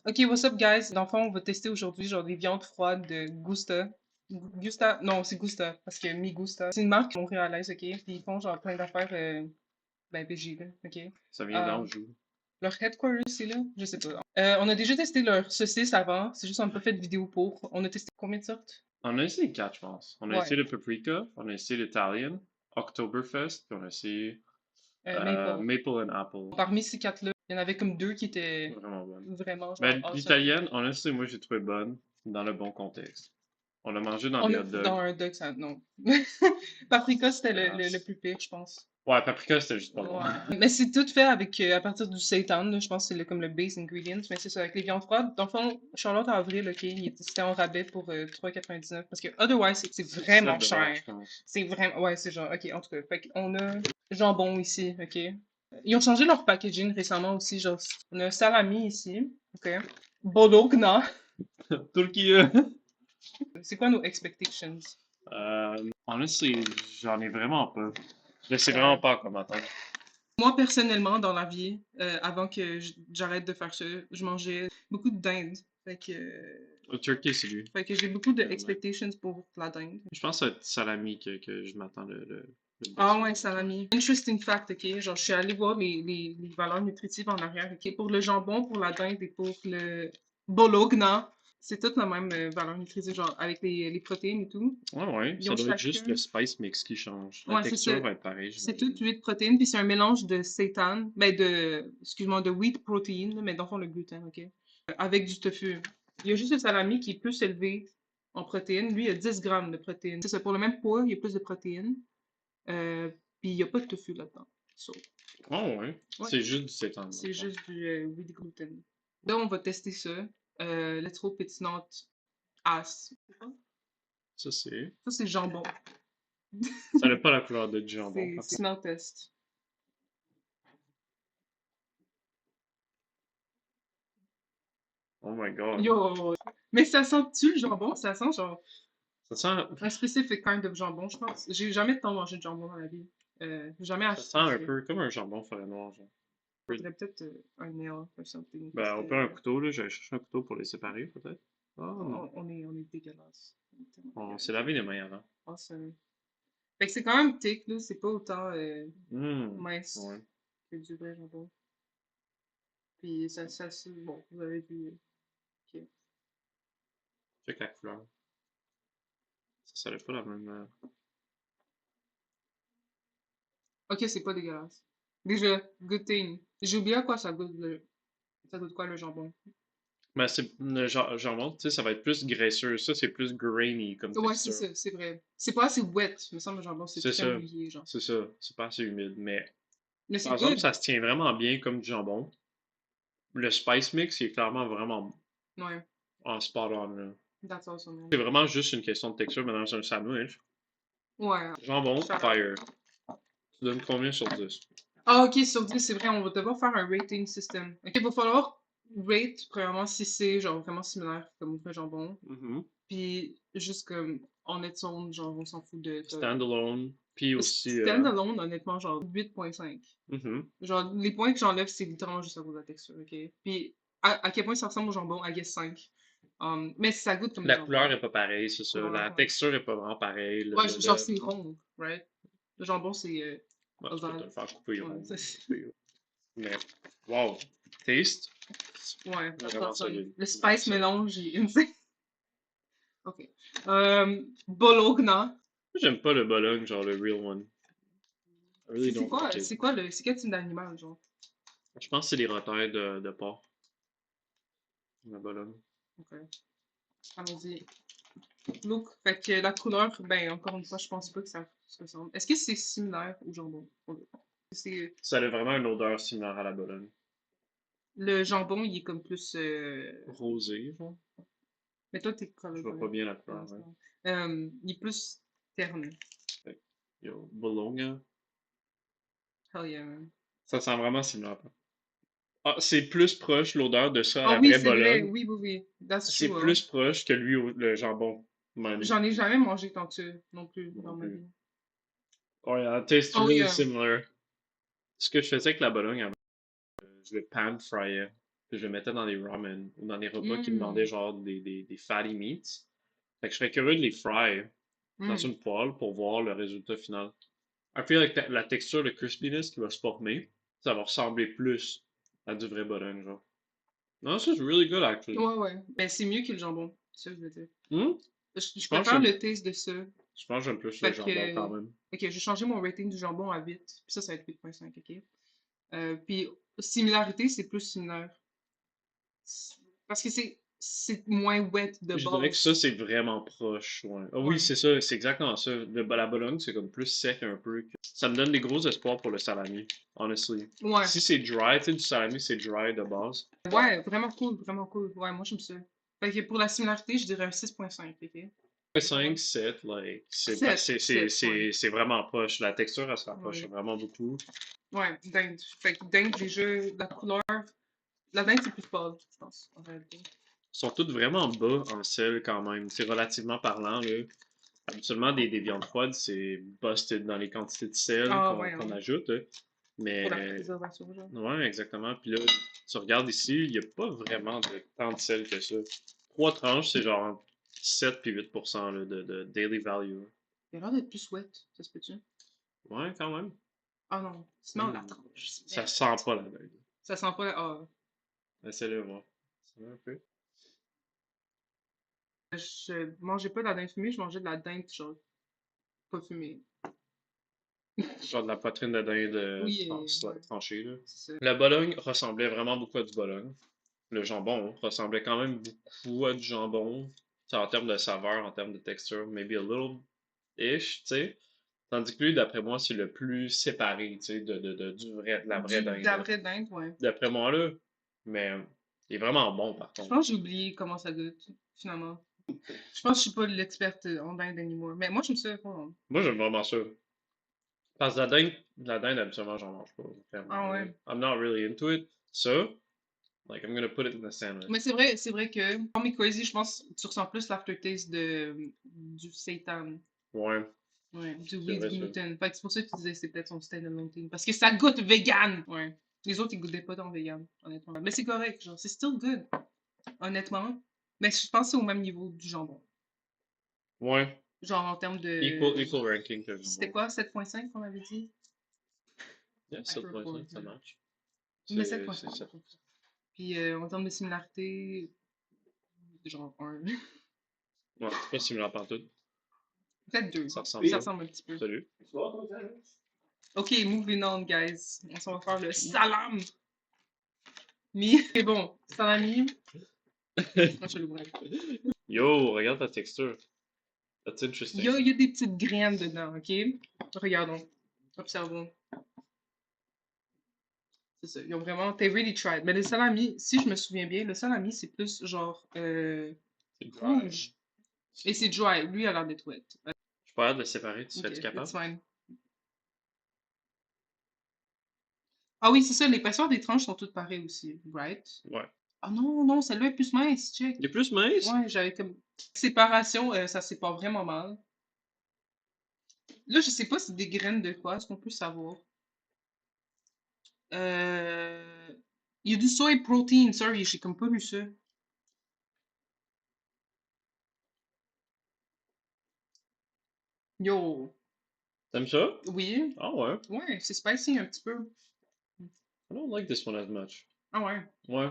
Ok, what's up, guys? Dans le fond, on va tester aujourd'hui genre des viandes froides de Gusta. Gusta? Non, c'est Gusta, parce que Mi Gusta. C'est une marque montréalaise, ok? Puis ils font genre plein d'affaires, ben, VG, là, ok? Ça vient Euh, d'Anjou. leur headquarters, c'est là? Je sais pas. On a déjà testé leur saucisse avant, c'est juste qu'on n'a pas fait de vidéo pour. On a testé combien de sortes? On a essayé 4, je pense. On a Ouais, essayé le paprika, on a essayé l'Italian, Oktoberfest, puis on a essayé Maple. Maple and Apple. Parmi ces quatre-là, il y en avait comme deux qui étaient Vraiment bonne. vraiment genre Mais awesome. l'italienne, honnêtement, moi j'ai trouvé bonne dans le bon contexte. On l'a mangé dans On des a hot dogs. dans un dog, ça, non. Paprika, c'était le Dégueulasse. plus pire, je pense. Ouais, paprika c'était juste pas bon. Ouais. Mais c'est tout fait avec à partir du seitan, là, je pense que c'est comme le base ingredient, mais c'est ça, avec les viandes froides. Dans le fond, Charlotte Avril, ok, c'était en rabais pour 3,99 parce que otherwise, c'est C'est vraiment 7 cher. je pense. C'est vraiment. Ouais, c'est genre, ok, en tout cas. Fait qu'on a jambon ici, ok. Ils ont changé leur packaging récemment aussi, genre, on a un salami ici, ok. Bologna. Turquie. C'est quoi nos expectations? Honnêtement, j'en ai vraiment pas. Je sais vraiment Ouais. pas comment attendre. Moi, personnellement, dans la vie, avant que j'arrête de faire ça, je mangeais beaucoup de dinde. Le turkey, c'est lui. Fait que j'ai beaucoup de Vraiment. expectations pour la dinde. Je pense que c'est salami que je m'attends le Ah best. ouais, salami. Interesting fact, ok? Genre, je suis allée voir les valeurs nutritives en arrière, ok? Pour le jambon, pour la dinde et pour le bologna, c'est toute la même valeur nutritive, genre, avec les protéines et tout. Ouais, ouais, Ils ça ont doit être juste le chacun. spice mix qui change. La Ouais, c'est ça. texture va être pareille, C'est tout j'imagine. 8 protéines, puis c'est un mélange de seitan, ben excuse-moi, de wheat protein, là, mais dans le fond, le gluten, ok? Avec du tofu. Il y a juste le salami qui est plus élevé en protéines. Lui, il y a 10 grammes de protéines. C'est ça, pour le même poids, il y a plus de protéines. Euh, puis il n'y a pas de tofu là-dedans. So, Oh, ouais. ouais, C'est juste du seitan, dans le c'est fond. juste du wheat gluten. Là, on va tester ça. Let's hope it's not ass. Ça, c'est. Ça, c'est jambon. Ça n'a pas la couleur de du jambon, C'est par contre. smell test. Oh my god. Yo! Mais ça sent-tu le jambon? Ça sent genre Ça sent, un specific kind of jambon, je pense. J'ai jamais tant mangé de jambon dans la vie. Jamais ça sent acheté un ça. peu comme un jambon forêt noire, genre. Faudrait peut-être un nail or something. Parce Ben, on peut un que couteau, là. J'allais chercher un couteau pour les séparer, peut-être. Oh non. on est dégueulasse. On est tellement On s'est dégueulasse. lavé les mains avant. Awesome. Fait que c'est quand même thick, là. C'est pas autant mince Ouais. que du vrai jambon. Puis bon, vous avez vu. Ok, Check la couleur. Ça n'a pas la même. ok, c'est pas dégueulasse. Déjà, good thing. J'ai oublié à quoi ça goûte ça goûte quoi le jambon. Ben, c'est le jambon, tu sais, ça va être plus graisseux. Ça, c'est plus grainy comme Ouais, c'est texture. ça, c'est vrai. C'est pas assez wet, me semble, le jambon, c'est C'est très ça. mouillé, genre. C'est ça. C'est pas assez humide. Mais, Mais par c'est exemple, good. ça se tient vraiment bien comme du jambon. Le spice mix, il est clairement vraiment Ouais, en spot on, là. that's awesome, man. C'est vraiment juste une question de texture, mais dans un sandwich. Ouais, Jambon, shout out. fire. Tu donnes combien sur 10? Ah, ok, sur 10, c'est vrai, on va devoir faire un rating system. Ok, il va falloir rate, premièrement, si c'est genre vraiment similaire comme vrai jambon. Mhm. Puis, juste comme on est son, genre, on s'en fout de. Standalone. Puis aussi, Standalone, honnêtement, genre 8,5. mhm. Genre, les points que j'enlève, c'est littéralement juste à cause de la texture, ok? Puis, à quel point ça ressemble au jambon, I guess 5. Mais ça goûte comme du La couleur jambon. est pas pareille, c'est ça. Couleur, La ouais. texture est pas vraiment pareille. Ouais, genre, c'est rond, right? Le jambon, c'est Ouais, tu peux te ovale. le faire couper Ouais, rond. Mais, wow. Taste. ouais, Vraiment that's awesome. solide. Le Vraiment spice solide. mélange est insane. Ok. Bologna. Moi, j'aime pas le Bologne, genre le real one. I really don't like it. C'est quel type d'animal, genre? Je pense que c'est les rotaires de porc. Le Bologne. Ok. Allons-y. Look. Fait que la couleur, ben, encore une fois, je pense pas que ça se ressemble. Est-ce que c'est similaire au jambon? C'est Ça a vraiment une odeur similaire à la Bologne. Le jambon, il est comme plus. Rosé, genre. Mais toi, t'es Je vois pas colorblind bien la pour couleur, ouais. l'instant. Il est plus terne. Fait que, yo, Bologna. Hell yeah, man. Ça sent vraiment similaire. Ah, c'est plus proche l'odeur de ça à Ah la oui, vraie c'est vrai. Bologne. Oui, oui, oui. That's C'est true, hein. plus proche que lui, le jambon, même. J'en ai jamais mangé tant que ça, non plus, Non dans ma plus. vie. Oh yeah, it tastes Oh really yeah. similar. Ce que je faisais avec la Bologne, je le pan fryais. puis je le mettais dans les ramen ou dans les repas qui demandaient Mm. genre des fatty meats. Fait que je serais curieux de les fry dans Mm. une poêle pour voir le résultat final. I feel like la texture, le crispiness qui va se former, ça va ressembler plus à du vrai bologne, genre. Non, ça, c'est really good, actually. Ouais, ouais. Ben, c'est mieux que le jambon, c'est ça que je veux dire. Hmm? Je Je pense que préfère j'aime, le taste de ça. je pense que j'aime plus le Fait jambon que, quand même. ok, j'ai changé mon rating du jambon à 8. Puis ça va être 8,5, ok? Puis, similarité, c'est plus similaire. Parce que c'est moins wet de Je dirais que ça, base. c'est vraiment proche, ouais. Ah oui, Ouais. c'est ça, c'est exactement ça. La bologne, c'est comme plus sec un peu. Ça me donne des gros espoirs pour le salami, honestly. Ouais. Si c'est dry, tu sais, du salami, c'est dry de base. Ouais, vraiment cool, vraiment cool. Ouais, moi, j'aime ça. Fait que pour la similarité, je dirais un 6,5, ok? C'est pas 5, mal. 7, like, c'est parce 7, que 7, ouais. c'est vraiment proche. La texture, elle se rapproche Ouais. vraiment beaucoup. Ouais, dinde. Fait que dinde, déjà, la couleur. La dinde, c'est plus pâle, je pense, en réalité. Ils sont toutes vraiment bas en sel quand même. C'est relativement parlant, là. Habituellement, des viandes froides, c'est busted dans les quantités de sel Ah, ouais, qu'on hein. ajoute, là. Pour la Mais, préservation, genre. ouais, exactement. Puis là, tu regardes ici, il n'y a pas vraiment tant de sel que ça. Trois tranches, c'est genre 7 puis 8% là, de daily value. Il a l'air d'être plus wet, ça se peut-tu? Ouais, quand même. Ah non, sinon la Hmm. tranche. Ça Merde. sent pas la dinde. Ça sent pas. Ah, Essaye-le voir. Ça va un peu. je mangeais pas de la dinde fumée, je mangeais de la dinde, genre, pas fumée. Genre de la poitrine de dinde Oui, ouais, tranchée, là. c'est ça. La Bologne ressemblait vraiment beaucoup à du Bologne. Le jambon ressemblait quand même beaucoup à du jambon. Tu sais, en termes de saveur, en termes de texture, maybe a little ish, tu sais. Tandis que lui, d'après moi, c'est le plus séparé, tu sais, de la vraie De la dinde. vraie dinde, ouais. D'après moi, là. Mais il est vraiment bon, par Je contre. pense que j'ai oublié comment ça goûte, finalement. Je pense que je suis pas l'experte en dinde anymore. Mais moi, j'aime ça. Oh. Moi, j'aime vraiment ça. Parce que la dinde, habituellement, j'en mange pas, clairement. Ah Là. ouais. I'm not really into it. Ça, like, I'm gonna put it in a Mais sandwich. c'est vrai que Call Me Crazy, je pense que tu ressens plus l'aftertaste du seitan. Ouais, Ouais, du c'est wheat vrai, ça. gluten. Fait que c'est pour ça que tu disais que c'est peut-être son standalone thing. Parce que ça goûte vegan! Ouais. Les autres, ils goûtaient pas dans vegan, honnêtement. Mais c'est correct, genre, c'est still good, honnêtement. Mais je pense que c'est au même niveau du jambon. Ouais, Genre, en termes de. equal ranking que le C'était jambon. quoi, 7,5 qu'on avait dit? Yeah, I forgot. 7.5, ça marche. Mais C'est 7,5. ça. Puis en termes de similarité, genre 1. Ouais, c'est pas similaire partout. Peut-être 2. Ça ressemble Ça pas. ressemble un petit peu. Salut. Ok, moving on, guys. On s'en va faire le salam. Mais bon, salami. Moi, je l'ouvre. Yo, regarde ta texture. That's interesting. Il y a des petites graines dedans, ok? Regardons. Observons. C'est ça. Ils ont vraiment. They really tried. Mais le salami, si je me souviens bien, le salami, c'est plus genre C'est dry. rouge. Et c'est dry. Lui, il a l'air d'être wet. Je suis pas hâte de le séparer. Tu Ok, serais-tu it's capable? fine. Ah oui, c'est ça. L'épaisseur des tranches sont toutes pareilles aussi, right? Ouais. Ah non, non, celle-là est plus mince, Il est check. plus mince? Ouais, j'avais comme. Séparation, ça sépare vraiment mal. Là, je sais pas c'est des graines de quoi, est-ce qu'on peut savoir? Euh... Il y a du soy protein, sorry, j'ai comme pas lu ça. Yo, T'aimes ça? oui, Ah ouais. ouais, c'est spicy un petit peu. I don't like this one as much. Ah ouais, Ouais.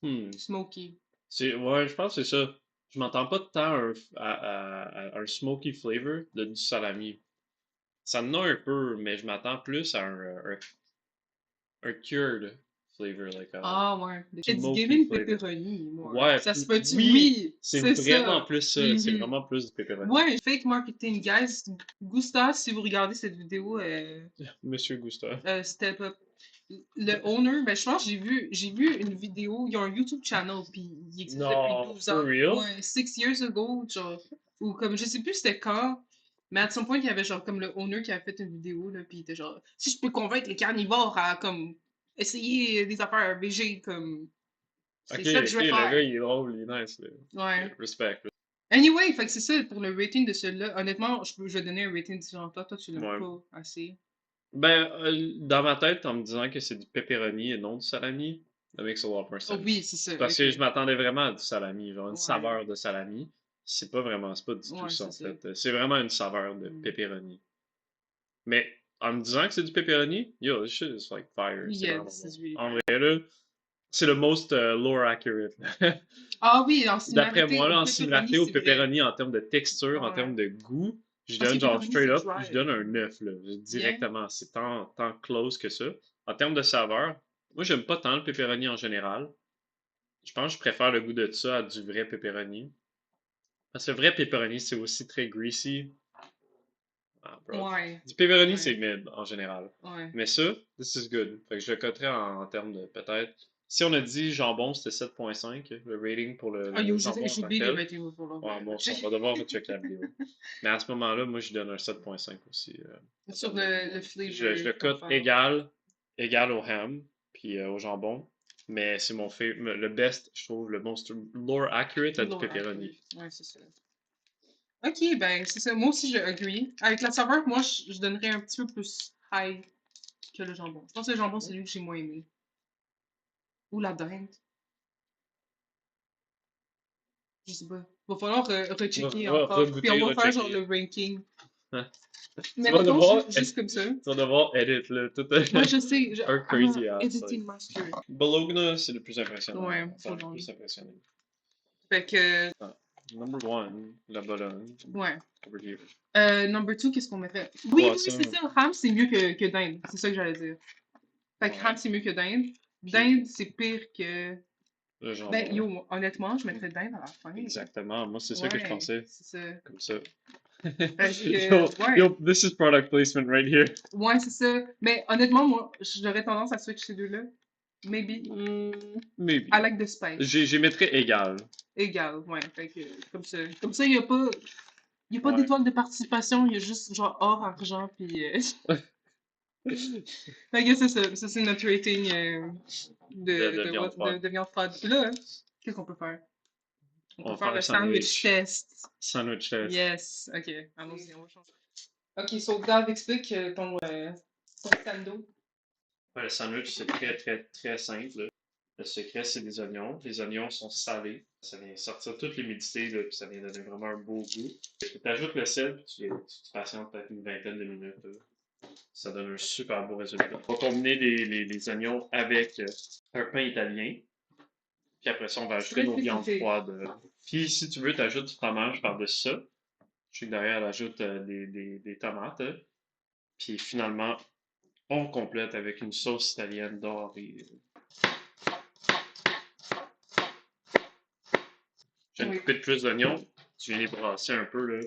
Hmm. smoky. Ouais, je pense que c'est ça. Je m'entends pas tant à un smoky flavor du salami. Ça en a un peu, mais je m'attends plus à un cured flavor, like a Ah ouais. It's smoky giving flavor. pepperoni, more. Ouais, Ça se peut-tu? oui, Oui, c'est c'est vraiment ça. plus ça. C'est Mhm. vraiment plus du pepperoni. Ouais, fake marketing, guys. Gusta, si vous regardez cette vidéo, Monsieur Gustave. Step Up. Le owner, ben, je pense que j'ai vu une vidéo, il y a un YouTube channel, puis il existe depuis Non, 12 for ans. real? Ouais, 6 years ago, genre, ou comme, je sais plus c'était quand, mais à son point, il y avait genre comme le owner qui avait fait une vidéo, là, puis il était genre, si je peux convaincre les carnivores à, comme, essayer des affaires végé, comme, Ok, c'est ça que je ok, vais le gars, faire. il est drôle, il est nice, là. Ouais. Respect, là. Anyway, fait que c'est ça, pour le rating de celui-là, honnêtement, je vais donner un rating différent. Toi, tu l'aimes Ouais. pas assez. Ben, dans ma tête, en me disant que c'est du pepperoni et non du salami, That makes a lot more Oh sense. oui, c'est ça, Parce que je ok. m'attendais vraiment à du salami, genre une Ouais, saveur de salami. C'est pas du tout ouais, ça c'est en ça. fait. C'est vraiment une saveur de Mm. pepperoni. Mais en me disant que c'est du pepperoni, yo, this shit is like fire. C'est Yeah, vraiment this bon. is really En fire. vrai, là, c'est le most lore accurate. Ah oui, en D'après similarité moi, au là, en pepperoni, similarité au c'est vrai. pepperoni en termes de texture, en Ouais. termes de goût, je Parce que donne genre pepperoni, straight c'est up, je dry. donne un 9 là, Yeah? directement. C'est tant close que ça. En termes de saveur, moi, j'aime pas tant le pepperoni en général. Je pense que je préfère le goût de ça à du vrai pepperoni. Parce que le vrai pepperoni, c'est aussi très greasy. Ah, bro. Ouais. Du pepperoni, Ouais. c'est mid en général. Ouais. Mais ça, this is good. Fait que je le coterais en termes de peut-être. Si on a dit jambon, c'était 7.5, le rating pour Ah, le yo, jambon en j'ai tant que oublié les tel. ratings pour l'heure. Ouais, bon, ça, on va devoir rechecker la vidéo. Mais à ce moment-là, moi, je donne un 7.5 aussi en Sur termes de goût. le Je flavor le cote profile. égal au ham, puis au jambon. Mais c'est le best, je trouve, le most lore accurate à du Laura, pepperoni. ouais, c'est ça. Ok, ben, c'est ça. Moi aussi, je agree. Avec la saveur, moi, je donnerais un petit peu plus high que le jambon. Je pense que le jambon, c'est lui que j'ai moins aimé. Ou la dinde. Je sais pas. Va falloir rechecker On va encore. Puis on regoûter, va faire genre rechecker. le ranking. Hein. Tu Mais vas mettons devoir, juste comme ça. tu vas devoir edit, là, tout Ouais, je sais. un I'm a crazy ass. editing master. Bologna, c'est le plus impressionnant. Ouais, Ça faut le donc. plus impressionné. Fait que, Ah, number one, la Bologne. ouais. Over here. Number two, qu'est-ce qu'on mettrait? Oui, oui, c'est Poisson, ça. Ham, c'est mieux que dinde. C'est ça que j'allais dire. Fait que ham, ouais. c'est mieux que dinde. Puis Dinde, c'est pire que. le Ben, jambon. yo, honnêtement, je mettrais dinde à la fin. Exactement. Moi, c'est ça que je Ouais, pensais. c'est ça. Comme ça. Parce que, ouais, This is product placement right here. ouais, c'est ça. Mais honnêtement, moi, j'aurais tendance à switch ces deux-là. Maybe. Maybe. I like the spice. J'y mettrais égal. Égal, ouais. Fait que, comme ça. Comme ça, il y a pas Ouais. d'étoile de participation, il y a juste genre or, argent, puis. Fait que c'est ça. Ça, c'est notre rating De viande froide. de viande froide. Puis là, qu'est-ce qu'on peut faire? On On peut va faire faire un le sandwich sandwich. test. Sandwich test. Yes. OK. Allons-y, on va changer. OK, so Gav, explique ton sando. Ouais, le sandwich, c'est très, très, très simple. Le secret, c'est des oignons. Les oignons sont salés. Ça vient sortir toute l'humidité, là, puis ça vient donner vraiment un beau goût. Tu ajoutes le sel, tu te patientes peut-être une vingtaine de minutes. Là. Ça donne un super beau résultat. On va combiner les oignons avec un pain italien. Puis après ça, on va ajouter Très nos viandes spécifique. froides. Puis si tu veux, tu ajoutes du fromage par-dessus ça. Je sais que derrière, elle ajoute des tomates. Puis finalement, on complète avec une sauce italienne dorée. Je viens de Oui. couper de plus d'oignons. Tu viens les brasser un peu, là.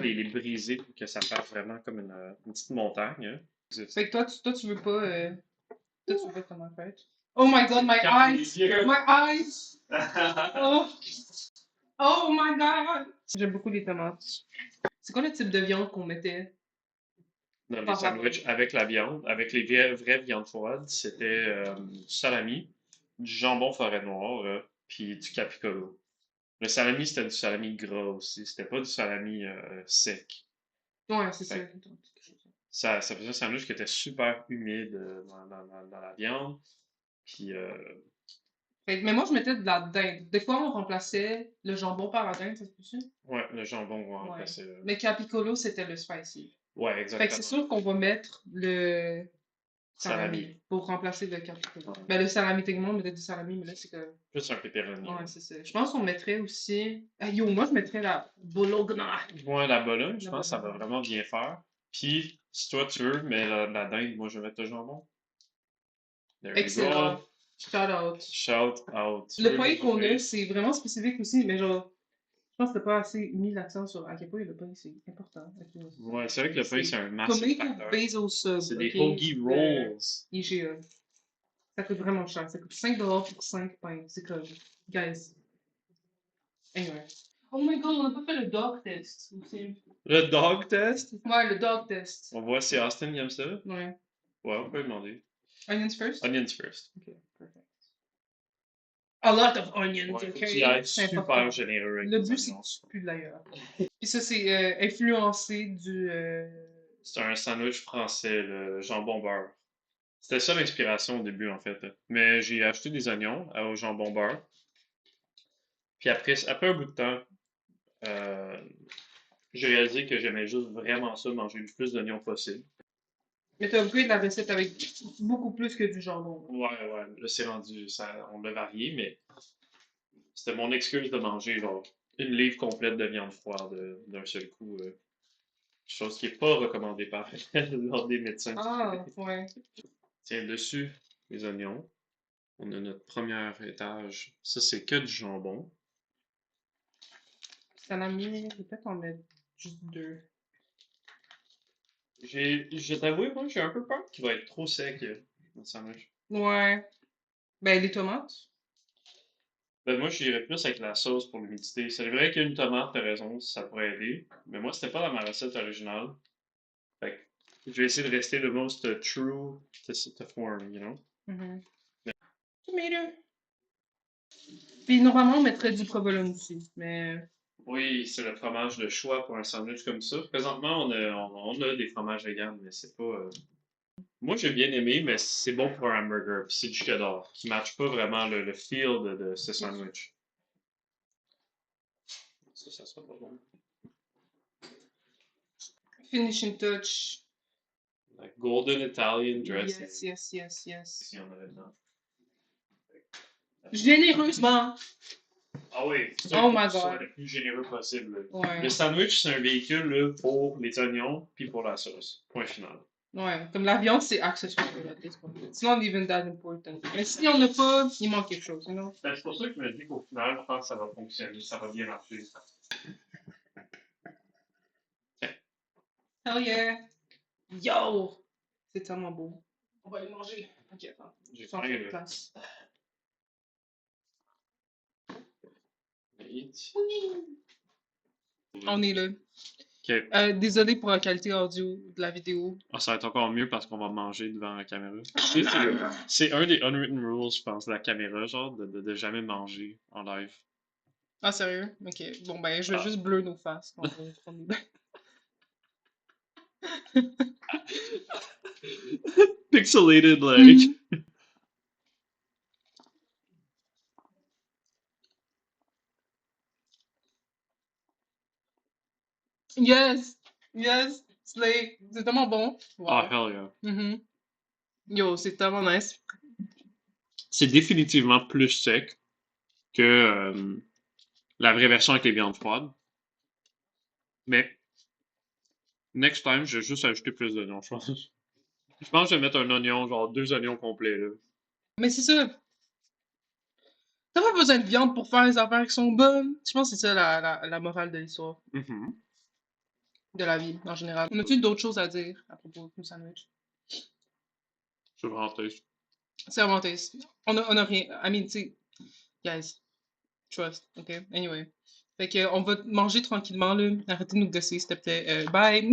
Les briser pour que ça fasse vraiment comme une petite montagne. Hein. Fait que toi, tu veux pas. Toi, tu veux pas comment faire? Oh my god, my Regarde les eyes! yeux. My eyes! Oh, oh my god! J'aime beaucoup les tomates. C'est quoi le type de viande qu'on mettait Dans les par rapport? sandwichs avec la viande, avec les vraies viandes froides, c'était du salami, du jambon forêt noire, puis du capicolo. Le salami, c'était du salami gras aussi. C'était pas du salami sec. Ouais, c'est ça. Fait que ça faisait un sandwich qui était super humide dans la viande. Puis, Mais moi, je mettais de la dinde. Des fois, on remplaçait le jambon par la dinde, ça se peut-tu? ouais, le jambon, on va Ouais. remplacer. Mais Capicolo, c'était le spicy. Ouais, Fait que c'est exactement. sûr qu'on va mettre le Salami. salami pour remplacer le capicolo. Ouais. Ben, le salami, techniquement, on mettait du salami, mais là, c'est que. Plus un pepperoni. Ouais, c'est ça. Je pense qu'on mettrait aussi. Ah, yo, moi, je mettrais la bologna. Ouais, la Bologne, je La pense que ça va bologna. vraiment bien faire. Puis, si toi tu veux, mais la dinde, moi je vais mettre le jambon. There you Excellent. go. Shout out. Shout out. Tu Le veux pain qu'on a, mesurer? c'est vraiment spécifique aussi, mais genre, je pense que t'as pas assez mis l'accent sur à quel point le pain, c'est important. Ok. Ouais, c'est vrai que le pain, c'est un massive Tomato facteur. Basil Sub, C'est des ok, hoagie de rolls. IGA. Ça coûte vraiment cher. Ça coûte 5$ pour 5 pains. C'est comme, guys. Anyway. Oh my god, on n'a pas fait le dog test aussi. Le dog test? Ouais, le dog test. On voit si Austin aime ça. Ouais. Ouais, on peut demander. Onions first? Onions first. Ok, perfect. A lot of onions, Ouais, faut ok? que tu ailles C'est super important. généreux avec Le les but, c'est que oignons. tu pues d'ailleurs. Puis ça, c'est influencé du. C'est un sandwich français, le jambon beurre. C'était ça l'inspiration au début, en fait. Mais j'ai acheté des oignons au jambon beurre. Puis après un bout de temps, euh, j'ai réalisé que j'aimais juste vraiment ça, manger le plus d'oignons possible. Mais t'as upgrade la recette avec beaucoup plus que du jambon. Ouais, ouais, là c'est rendu, on l'a varié, mais c'était mon excuse de manger genre une livre complète de viande froide d'un seul coup. Chose qui n'est pas recommandée par l'ordre des médecins. Ah, ouais. Tiens, dessus, les oignons. On a notre premier étage. Ça, c'est que du jambon. Salami, peut-être en mettre juste deux. Je vais t'avouer, moi, j'ai un peu peur qu'il va être trop sec, le sandwich. Ouais. Ben, les tomates. Ben, moi, j'irais plus avec la sauce pour l'humidité. C'est vrai qu'une tomate, t'as raison, ça pourrait aider. Mais moi, c'était pas dans ma recette originale. Fait que je vais essayer de rester le most true to form, you know? Mhm. Tomato. Puis normalement, on mettrait du provolone aussi, mais... Oui, c'est le fromage de choix pour un sandwich comme ça. Présentement, on a des fromages véganes, mais c'est pas. Moi, j'ai bien aimé, mais c'est bon pour un hamburger. Puis c'est du cheddar, qui matche pas vraiment le feel de ce sandwich. Ça sera pas bon. Finishing touch. Like golden Italian dressing. Yes. Si on avait dedans. Généreusement. Ah oui, c'est Oh faut my que ce soit god. le plus généreux possible. Ouais. Le sandwich, c'est un véhicule là, pour les oignons puis pour la sauce. Point final. Ouais. Comme la viande, c'est accessoire. It's not even that important. Mais si on n'a pas, il manque quelque chose, you know? Ben, c'est pour ça que je me dis qu'au final, je pense que ça va fonctionner, ça va bien marcher. Hell yeah. Yo! C'est tellement beau. On va aller manger. Ok, attends. J'ai Sans faim, trop de là. place. Eat. On est là. Ok. Désolé pour la qualité audio de la vidéo. Ah, ça va être encore mieux parce qu'on va manger devant la caméra. C'est un des unwritten rules, je pense, de la caméra, genre, de jamais manger en live. Ah, sérieux? Ok. Bon, ben, je vais Ah. juste bleu nos faces. On est Pixelated, like. Mhm. Yes! Yes! Slay! C'est tellement bon. Ah, Wow. hell yeah. Mhm. Yo, c'est tellement nice. C'est définitivement plus sec que la vraie version avec les viandes froides. Mais, next time, je vais juste ajouter plus d'oignons, je pense. Je pense que je vais mettre un oignon, genre 2 oignons complets, là. Mais c'est ça. T'as pas besoin de viande pour faire les affaires qui sont bonnes. Je pense que c'est ça la morale de l'histoire. Mhm. De la vie, en général. On a-tu d'autres choses à dire à propos du sandwich? Je vais rentrer. C'est vraiment taste. On a rien. I mean, tu sais, guys, trust, ok? Anyway. Fait que, on va manger tranquillement, là. Arrêtez de nous gosser, s'il te plaît. Bye!